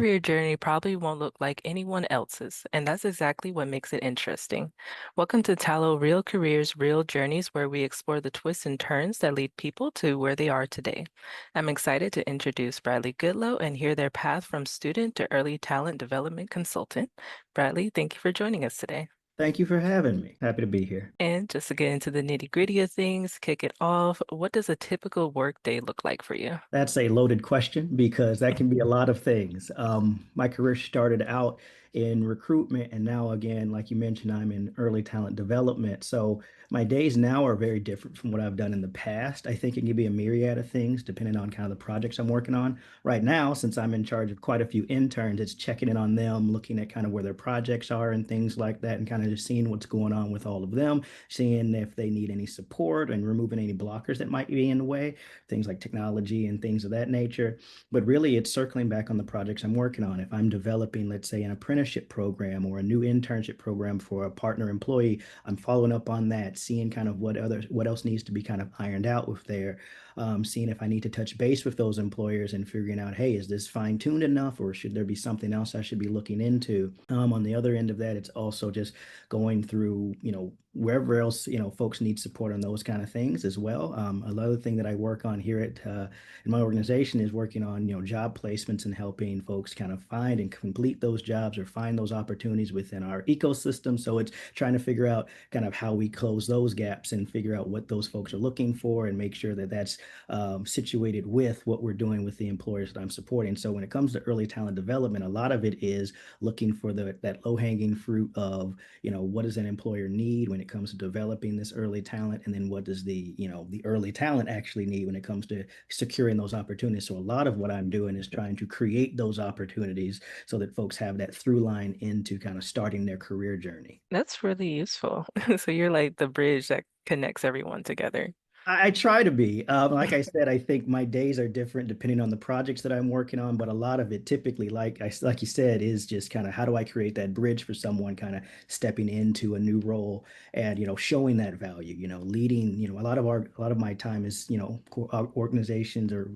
career journey probably won't look like anyone else's, and that's exactly what makes it interesting. Welcome to Tallo Real Careers, Real Journeys, where we explore the twists and turns that lead people to where they are today. I'm excited to introduce Bradley Goodlow and hear their path from student to early talent development consultant. Bradley, thank you for joining us today. Thank you for having me. Happy to be here. And just to get into the nitty-gritty of things, kick it off, what does a typical work day look like for you? That's a loaded question because that can be a lot of things. My career started out in recruitment, and now, again, like you mentioned, I'm in early talent development. So my days now are very different from what I've done in the past. I think it can be a myriad of things depending on kind of the projects I'm working on. Right now, since I'm in charge of quite a few interns, it's checking in on them, looking at kind of where their projects are and things like that, and kind of just seeing what's going on with all of them, seeing if they need any support and removing any blockers that might be in the way, things like technology and things of that nature. But really, it's circling back on the projects I'm working on. If I'm developing, let's say, an apprenticeship program or a new internship program for a partner employee, I'm following up on that, seeing kind of what else needs to be kind of ironed out with there, seeing if I need to touch base with those employers and figuring out, hey, is this fine tuned enough, or should there be something else I should be looking into? On the other end of that, it's also just going through, wherever else, folks need support on those kind of things as well. Another thing that I work on here at in my organization is working on, job placements and helping folks kind of find and complete those jobs or find those opportunities within our ecosystem. So it's trying to figure out kind of how we close those gaps and figure out what those folks are looking for and make sure that that's situated with what we're doing with the employers that I'm supporting. So when it comes to early talent development, a lot of it is looking for that low hanging fruit of, what does an employer need when it comes to developing this early talent, and then what does the early talent actually need when it comes to securing those opportunities. So a lot of what I'm doing is trying to create those opportunities so that folks have that through line into kind of starting their career journey. That's really useful. So you're like the bridge that connects everyone together. I try to be. Like I said, I think my days are different depending on the projects that I'm working on, but a lot of it typically, like you said, is just kind of how do I create that bridge for someone kind of stepping into a new role and showing that value, leading, a lot of my time is, organizations or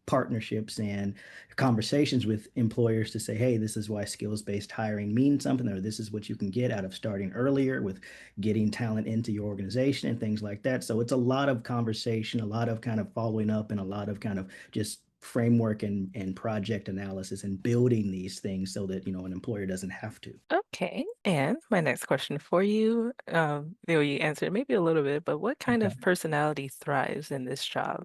partnerships and conversations with employers to say, hey, this is why skills-based hiring means something, or this is what you can get out of starting earlier with getting talent into your organization and things like that. So it's a lot of conversation, a lot of kind of following up, and a lot of kind of just framework and project analysis and building these things so that, an employer doesn't have to. Okay. And my next question for you, you answered maybe a little bit, but what kind of personality thrives in this job?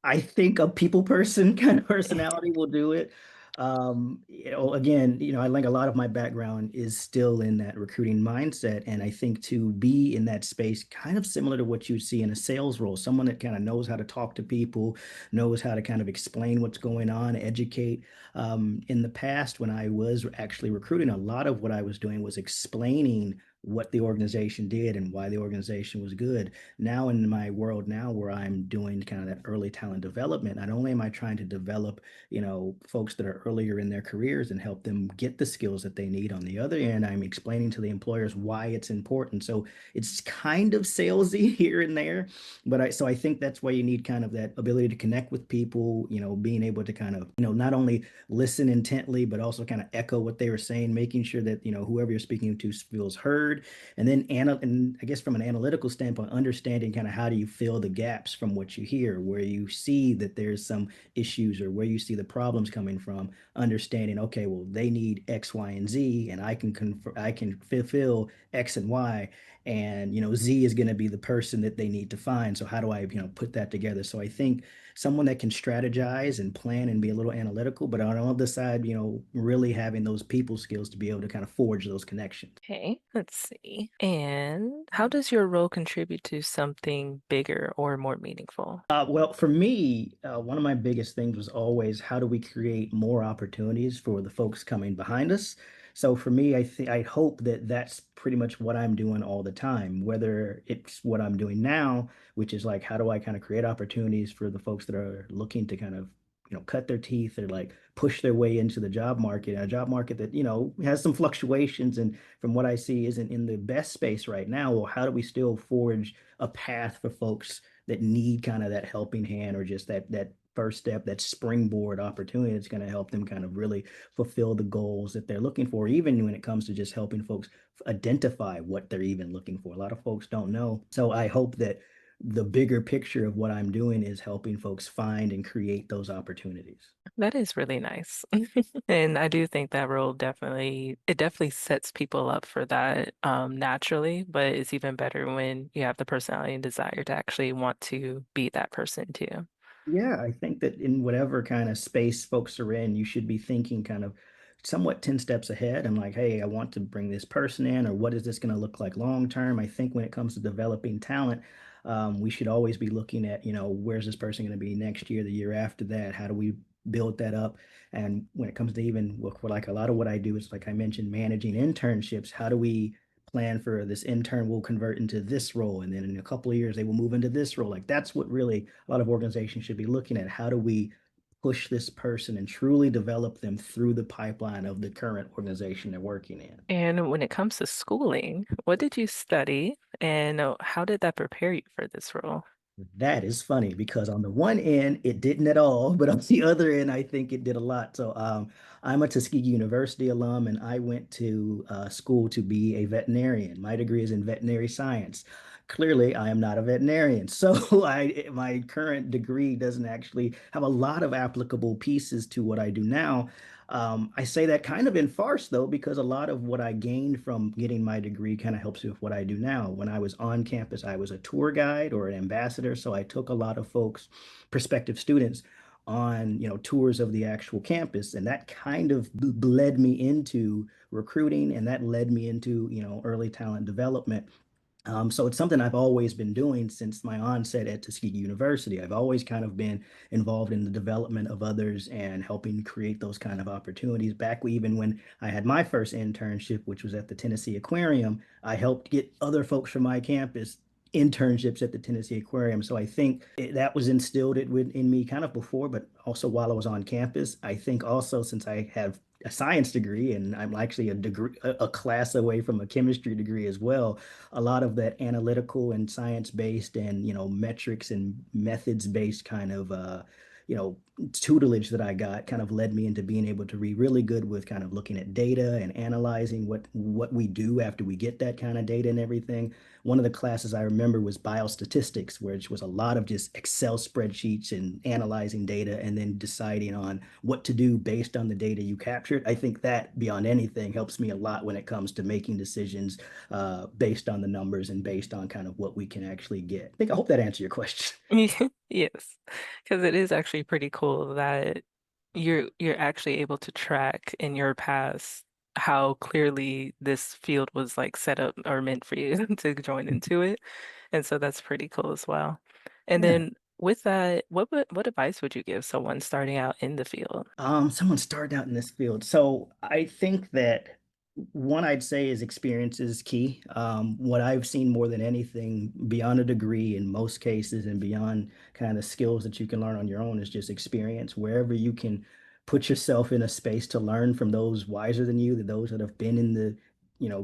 I think a people person kind of personality will do it. Again, I think a lot of my background is still in that recruiting mindset. And I think to be in that space, kind of similar to what you see in a sales role, someone that kind of knows how to talk to people, knows how to kind of explain what's going on, educate. In the past, when I was actually recruiting, a lot of what I was doing was explaining what the organization did and why the organization was good. Now in my world now where I'm doing kind of that early talent development, not only am I trying to develop, folks that are earlier in their careers and help them get the skills that they need. On the other end, I'm explaining to the employers why it's important. So it's kind of salesy here and there, but I think that's why you need kind of that ability to connect with people, being able to kind of, not only listen intently, but also kind of echo what they were saying, making sure that, whoever you're speaking to feels heard. And then, and I guess from an analytical standpoint, understanding kind of how do you fill the gaps from what you hear, where you see that there's some issues or where you see the problems coming from, understanding, okay, well, they need X, Y, and Z, and I can fulfill X and Y, and Z is going to be the person that they need to find. So how do I, put that together? So I think someone that can strategize and plan and be a little analytical, but on the other side, really having those people skills to be able to kind of forge those connections. Okay, let's see. And how does your role contribute to something bigger or more meaningful? Well, for me, one of my biggest things was always how do we create more opportunities for the folks coming behind us. So for me, I hope that that's pretty much what I'm doing all the time, whether it's what I'm doing now, which is like how do I kind of create opportunities for the folks that are looking to kind of cut their teeth or like push their way into the job market, a job market that has some fluctuations and from what I see isn't in the best space right now. Well, how do we still forge a path for folks that need kind of that helping hand or just that first step, that springboard opportunity that's going to help them kind of really fulfill the goals that they're looking for, even when it comes to just helping folks identify what they're even looking for. A lot of folks don't know. So I hope that the bigger picture of what I'm doing is helping folks find and create those opportunities. That is really nice. And I do think that role definitely sets people up for that naturally, but it's even better when you have the personality and desire to actually want to be that person too. Yeah, I think that in whatever kind of space folks are in, you should be thinking kind of somewhat 10 steps ahead and like, hey, I want to bring this person in, or what is this going to look like long term? I think when it comes to developing talent, we should always be looking at, where's this person going to be next year, the year after that? How do we build that up? And when it comes to even like a lot of what I do is, like I mentioned, managing internships. How do we plan for this intern will convert into this role, and then in a couple of years they will move into this role? Like that's what really a lot of organizations should be looking at. How do we push this person and truly develop them through the pipeline of the current organization they're working in? And when it comes to schooling, what did you study and how did that prepare you for this role? That is funny because on the one end, it didn't at all, but on the other end, I think it did a lot. So I'm a Tuskegee University alum, and I went to school to be a veterinarian. My degree is in veterinary science. Clearly, I am not a veterinarian, so my current degree doesn't actually have a lot of applicable pieces to what I do now. I say that kind of in farce though, because a lot of what I gained from getting my degree kind of helps me with what I do now. When I was on campus, I was a tour guide or an ambassador, so I took a lot of folks, prospective students, on tours of the actual campus, and that kind of led me into recruiting, and that led me into early talent development. So it's something I've always been doing since my onset at Tuskegee University. I've always kind of been involved in the development of others and helping create those kind of opportunities. Back even when I had my first internship, which was at the Tennessee Aquarium, I helped get other folks from my campus internships at the Tennessee Aquarium. So I think that was instilled in me kind of before, but also while I was on campus. I think also since I have a science degree and I'm actually a class away from a chemistry degree as well, a lot of that analytical and science based and metrics and methods based kind of you know tutelage that I got kind of led me into being able to be really good with kind of looking at data and analyzing what we do after we get that kind of data and everything. One of the classes I remember was biostatistics, which was a lot of just Excel spreadsheets and analyzing data and then deciding on what to do based on the data you captured. I think that beyond anything helps me a lot when it comes to making decisions based on the numbers and based on kind of what we can actually get. I hope that answered your question. Yes, because it is actually pretty cool that you're actually able to track in your past how clearly this field was like set up or meant for you to join into it. And so that's pretty cool as well. And Yeah. then with that, what advice would you give someone starting out in the field? Someone started out in this field. So I think that one I'd say is experience is key. What I've seen more than anything beyond a degree in most cases and beyond kind of skills that you can learn on your own is just experience. Wherever you can put yourself in a space to learn from those wiser than you, those that have been in the,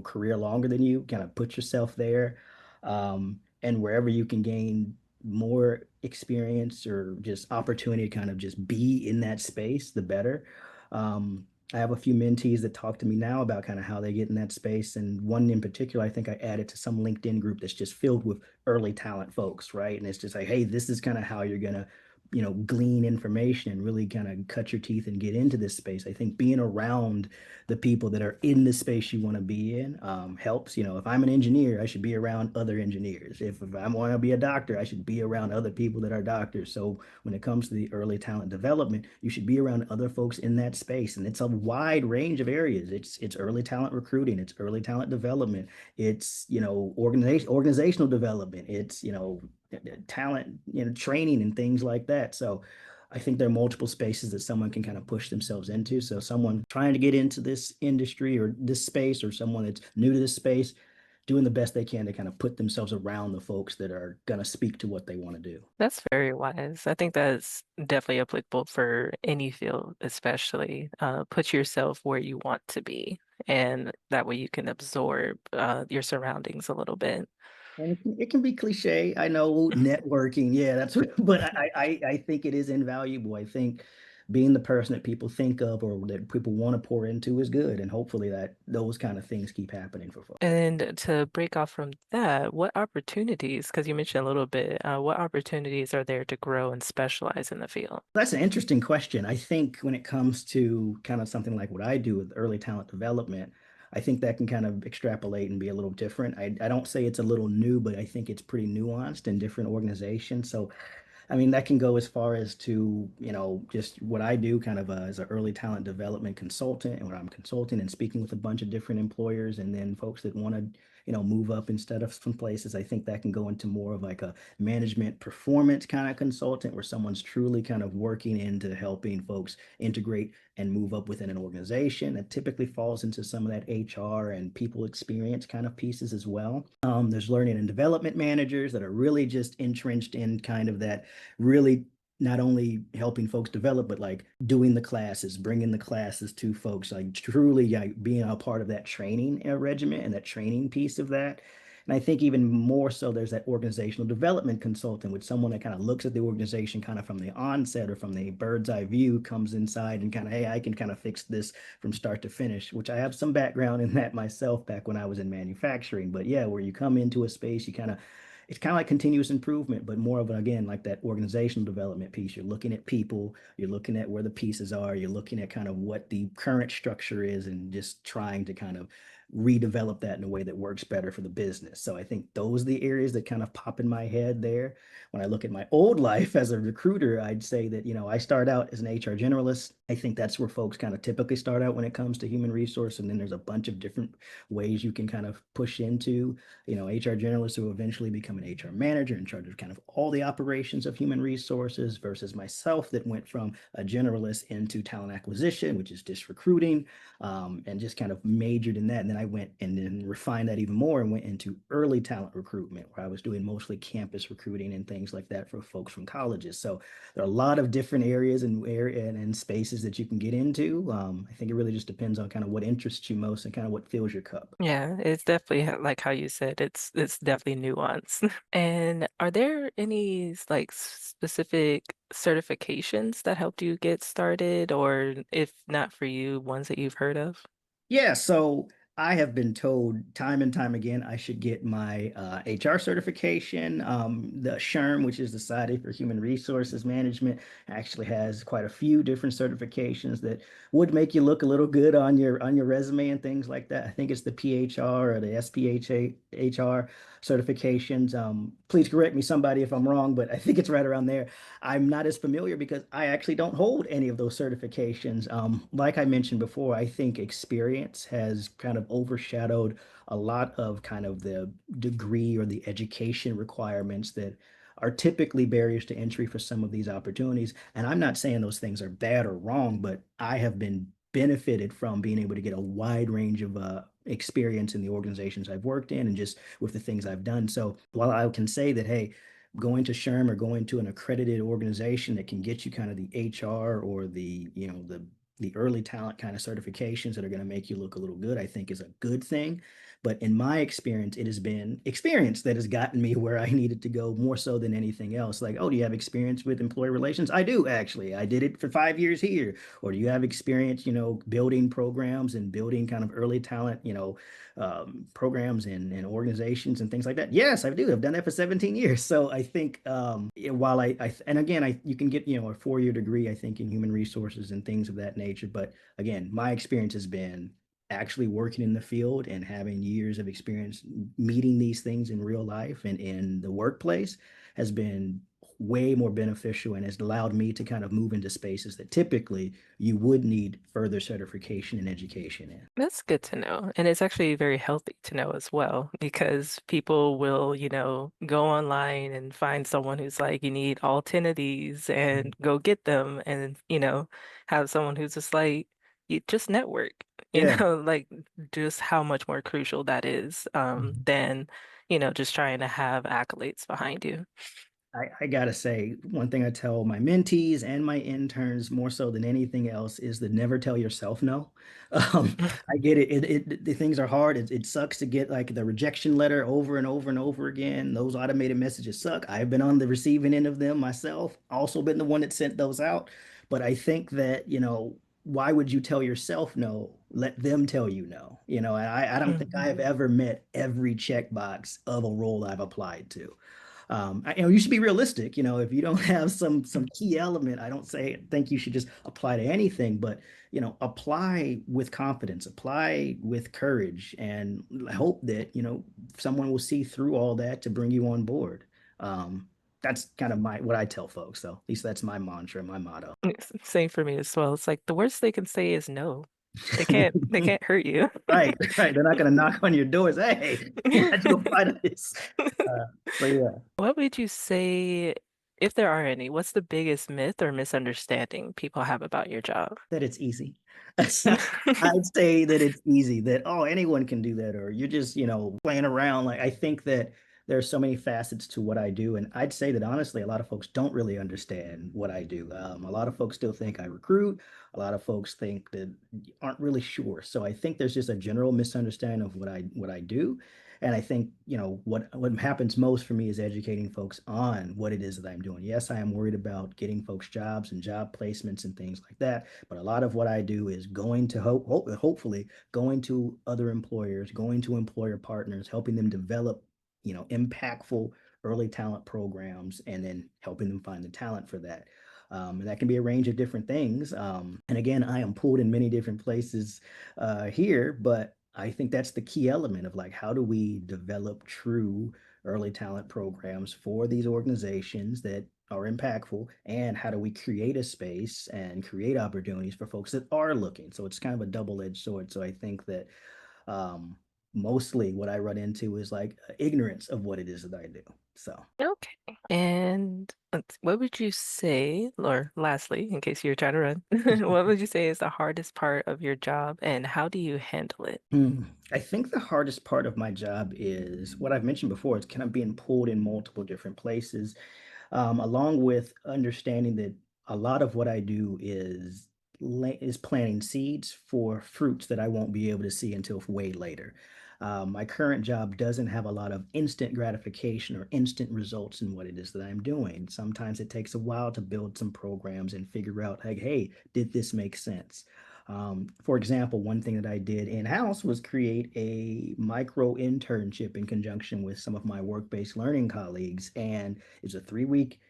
career longer than you, kind of put yourself there. And wherever you can gain more experience or just opportunity to kind of just be in that space, the better. I have a few mentees that talk to me now about kind of how they get in that space. And one in particular, I think I added to some LinkedIn group that's just filled with early talent folks, right? And it's just like, hey, this is kind of how you're going to, glean information and really kind of cut your teeth and get into this space. I think being around the people that are in the space you want to be in helps. If I'm an engineer, I should be around other engineers. If I want to be a doctor, I should be around other people that are doctors. So when it comes to the early talent development, you should be around other folks in that space. And it's a wide range of areas. It's early talent recruiting, it's early talent development, it's organizational development, it's talent, training and things like that. So I think there are multiple spaces that someone can kind of push themselves into. So someone trying to get into this industry or this space, or someone that's new to this space, doing the best they can to kind of put themselves around the folks that are going to speak to what they want to do. That's very wise. I think that's definitely applicable for any field, especially put yourself where you want to be, and that way you can absorb your surroundings a little bit. And it can be cliche. I know networking, yeah, that's what, but I think it is invaluable. I think being the person that people think of or that people want to pour into is good. And hopefully that those kind of things keep happening for folks. And to break off from that, what opportunities, because you mentioned a little bit, what opportunities are there to grow and specialize in the field? That's an interesting question. I think when it comes to kind of something like what I do with early talent development, I think that can kind of extrapolate and be a little different. I don't say it's a little new, but I think it's pretty nuanced in different organizations. So I mean, that can go as far as to, just what I do kind of as an early talent development consultant and when I'm consulting and speaking with a bunch of different employers and then folks that want to, move up instead of some places. I think that can go into more of like a management performance kind of consultant where someone's truly kind of working into helping folks integrate and move up within an organization. That typically falls into some of that HR and people experience kind of pieces as well. There's learning and development managers that are really just entrenched in kind of that really not only helping folks develop, but like doing the classes, bringing the classes to folks, like truly being a part of that training regimen and that training piece of that. And I think even more so, there's that organizational development consultant with someone that kind of looks at the organization kind of from the onset or from the bird's eye view, comes inside and kind of, hey, I can kind of fix this from start to finish, which I have some background in that myself back when I was in manufacturing. But yeah, where you come into a space, it's kind of like continuous improvement, but more of an, again, like that organizational development piece. You're looking at people, you're looking at where the pieces are, you're looking at kind of what the current structure is, and just trying to kind of redevelop that in a way that works better for the business. So I think those are the areas that kind of pop in my head there. When I look at my old life as a recruiter, I'd say that, I start out as an HR generalist. I think that's where folks kind of typically start out when it comes to human resource. And then there's a bunch of different ways you can kind of push into HR generalists who eventually become an HR manager in charge of kind of all the operations of human resources versus myself that went from a generalist into talent acquisition, which is just recruiting, and just kind of majored in that. And then I went and then refined that even more and went into early talent recruitment, where I was doing mostly campus recruiting and things like that for folks from colleges. So there are a lot of different areas and spaces that you can get into. I think it really just depends on kind of what interests you most and kind of what fills your cup. Yeah, it's definitely like how you said, it's definitely nuanced. And are there any like specific certifications that helped you get started, or if not for you, ones that you've heard of? Yeah, so I have been told time and time again I should get my HR certification. The SHRM, which is the Society for Human Resources Management, actually has quite a few different certifications that would make you look a little good on your resume and things like that. I think it's the PHR or the SPHR certifications. Please correct me, somebody, if I'm wrong, but I think it's right around there. I'm not as familiar because I actually don't hold any of those certifications. Like I mentioned before, I think experience has kind of overshadowed a lot of kind of the degree or the education requirements that are typically barriers to entry for some of these opportunities. And I'm not saying those things are bad or wrong, but I have been benefited from being able to get a wide range of experience in the organizations I've worked in and just with the things I've done. So while I can say that, hey, going to SHRM or going to an accredited organization that can get you kind of the HR or the early talent kind of certifications that are going to make you look a little good, I think is a good thing. But in my experience, it has been experience that has gotten me where I needed to go more so than anything else. Like, oh, do you have experience with employee relations? I do, actually. I did it for 5 years here. Or do you have experience, building programs and building kind of early talent, programs and organizations and things like that? Yes, I do. I've done that for 17 years. So I think while and again, you can get, a 4-year degree, I think, in human resources and things of that nature. But again, my experience has been actually working in the field and having years of experience meeting these things in real life and in the workplace has been way more beneficial and has allowed me to kind of move into spaces that typically you would need further certification and education in. That's good to know. And it's actually very healthy to know as well, because people will, go online and find someone who's like, you need all 10 of these and go get them. And, have someone who's just like, you just network, Yeah. like just how much more crucial that is, Mhm. than, just trying to have accolades behind you. I gotta say, one thing I tell my mentees and my interns more so than anything else is to never tell yourself no. I get it. The things are hard. It sucks to get like the rejection letter over and over and over again. Those automated messages suck. I've been on the receiving end of them myself. Also been the one that sent those out. But I think that, why would you tell yourself no? Let them tell you no. And I don't think I Mhm. have ever met every checkbox of a role I've applied to. You should be realistic. If you don't have some key element, I don't say think you should just apply to anything, but apply with confidence, apply with courage, and hope that someone will see through all that to bring you on board. That's kind of my what I tell folks. So at least that's my mantra, my motto. Same for me as well. It's like the worst they can say is no. They can't hurt you. Right, right. They're not going to knock on your doors. Hey, how'd you apply to this? Uh, so yeah. What would you say, if there are any, what's the biggest myth or misunderstanding people have about your job? That it's easy. I'd say that it's easy, that, oh, anyone can do that, or you're just, playing around. Like, I think that there's so many facets to what I do. And I'd say that honestly, a lot of folks don't really understand what I do. A lot of folks still think I recruit. A lot of folks think that aren't really sure. So I think there's just a general misunderstanding of what I do. And I think, what happens most for me is educating folks on what it is that I'm doing. Yes, I am worried about getting folks jobs and job placements and things like that. But a lot of what I do is going to hopefully going to other employers, going to employer partners, helping them develop, impactful early talent programs, and then helping them find the talent for that. And that can be a range of different things. And again, I am pulled in many different places here, but I think that's the key element of like, how do we develop true early talent programs for these organizations that are impactful, and how do we create a space and create opportunities for folks that are looking? So it's kind of a double-edged sword. So I think that um, mostly what I run into is like ignorance of what it is that I do. So Okay. And what would you say, or lastly, in case you're trying to run, what would you say is the hardest part of your job and how do you handle it? I think the hardest part of my job is what I've mentioned before. It's kind of being pulled in multiple different places, along with understanding that a lot of what I do is planting seeds for fruits that I won't be able to see until way later. My current job doesn't have a lot of instant gratification or instant results in what it is that I'm doing. Sometimes it takes a while to build some programs and figure out, like, hey, did this make sense? For example, one thing that I did in-house was create a micro internship in conjunction with some of my work-based learning colleagues. And it's a 3 week,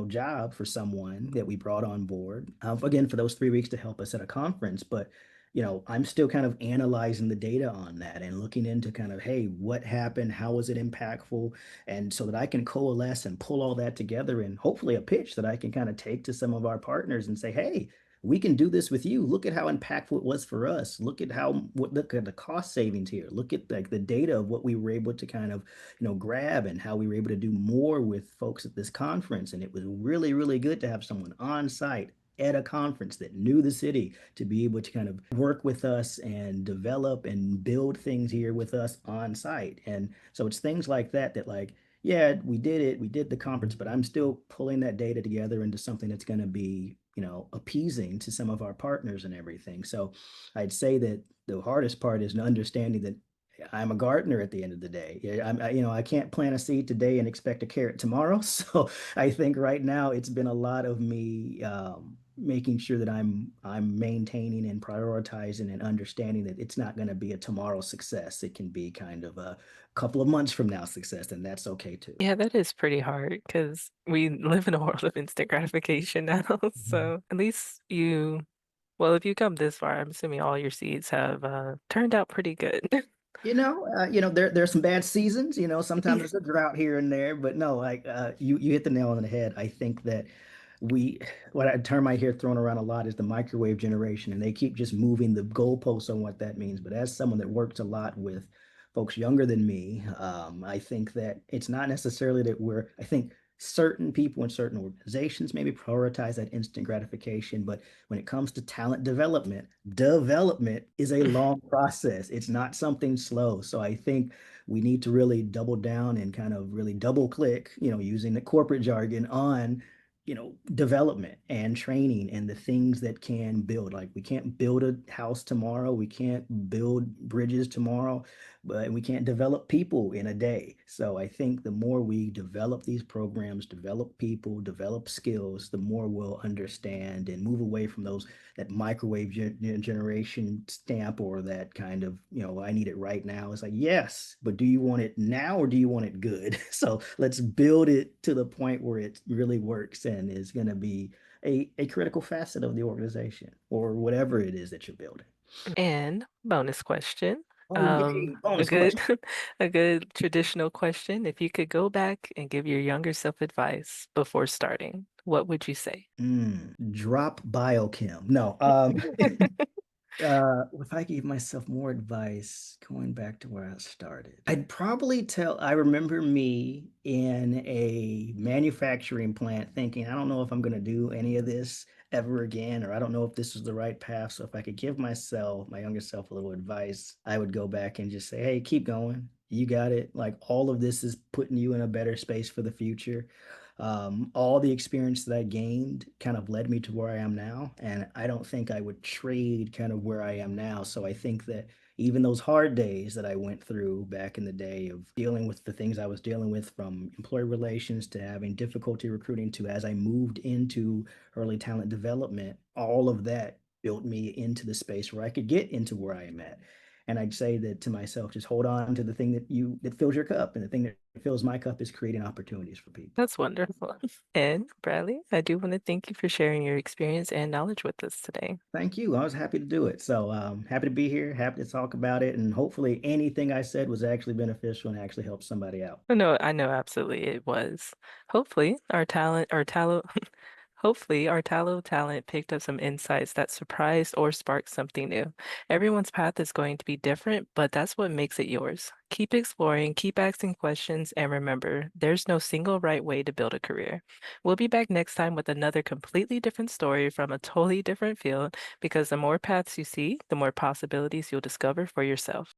job for someone that we brought on board. Again, for those 3 weeks to help us at a conference. But, I'm still kind of analyzing the data on that and looking into kind of, hey, what happened? How was it impactful? And so that I can coalesce and pull all that together and hopefully a pitch that I can kind of take to some of our partners and say, hey, we can do this with you. Look at how impactful it was for us. Look at the cost savings here. Look at like the data of what we were able to kind of, grab, and how we were able to do more with folks at this conference. And it was really, really good to have someone on site at a conference that knew the city to be able to kind of work with us and develop and build things here with us on site. And so it's things like that that like, yeah, we did it. We did the conference, but I'm still pulling that data together into something that's going to be, appeasing to some of our partners and everything. So I'd say that the hardest part is understanding that I'm a gardener at the end of the day. Yeah, I can't plant a seed today and expect a carrot tomorrow. So I think right now it's been a lot of me making sure that I'm maintaining and prioritizing and understanding that it's not going to be a tomorrow success. It can be kind of a couple of months from now success, and that's okay too. Yeah, that is pretty hard because we live in a world of instant gratification now. Mhm. So at least well, if you come this far, I'm assuming all your seeds have turned out pretty good. There's some bad seasons. Sometimes there's a drought here and there, but no, like you hit the nail on the head. I think that we what a term I hear thrown around a lot is the microwave generation, and they keep just moving the goalposts on what that means. But as someone that works a lot with folks younger than me, I think that it's not necessarily that I think certain people in certain organizations maybe prioritize that instant gratification, but when it comes to talent development is a long process. It's not something slow. So I think we need to really double down and kind of really double click, using the corporate jargon on development and training and the things that can build. Like we can't build a house tomorrow, we can't build bridges tomorrow, but we can't develop people in a day. So I think the more we develop these programs, develop people, develop skills, the more we'll understand and move away from those that microwave generation stamp or that kind of, I need it right now. It's like, yes, but do you want it now or do you want it good? So let's build it to the point where it really works and is going to be a critical facet of the organization or whatever it is that you're building. And bonus question. Oh, yay, A bonus good question. a good traditional question. If you could go back and give your younger self advice before starting, what would you say? Drop biochem. No, if I gave myself more advice going back to where I started, I'd probably I remember me in a manufacturing plant thinking, I don't know if I'm going to do any of this ever again, or I don't know if this is the right path. So if I could give myself, my younger self, a little advice, I would go back and just say, hey, keep going. You got it. Like all of this is putting you in a better space for the future. All the experience that I gained kind of led me to where I am now. And I don't think I would trade kind of where I am now. So I think that even those hard days that I went through back in the day of dealing with the things I was dealing with, from employee relations to having difficulty recruiting to as I moved into early talent development, all of that built me into the space where I could get into where I am at. And I'd say that to myself, just hold on to the thing that fills your cup. And the thing that fills my cup is creating opportunities for people. That's wonderful. And Bradley, I do want to thank you for sharing your experience and knowledge with us today. Thank you. I was happy to do it. So happy to be here, happy to talk about it, and hopefully anything I said was actually beneficial and actually helped somebody out. No, I know absolutely it was. Hopefully, our talent, hopefully, our Tallo talent picked up some insights that surprised or sparked something new. Everyone's path is going to be different, but that's what makes it yours. Keep exploring, keep asking questions, and remember, there's no single right way to build a career. We'll be back next time with another completely different story from a totally different field, because the more paths you see, the more possibilities you'll discover for yourself.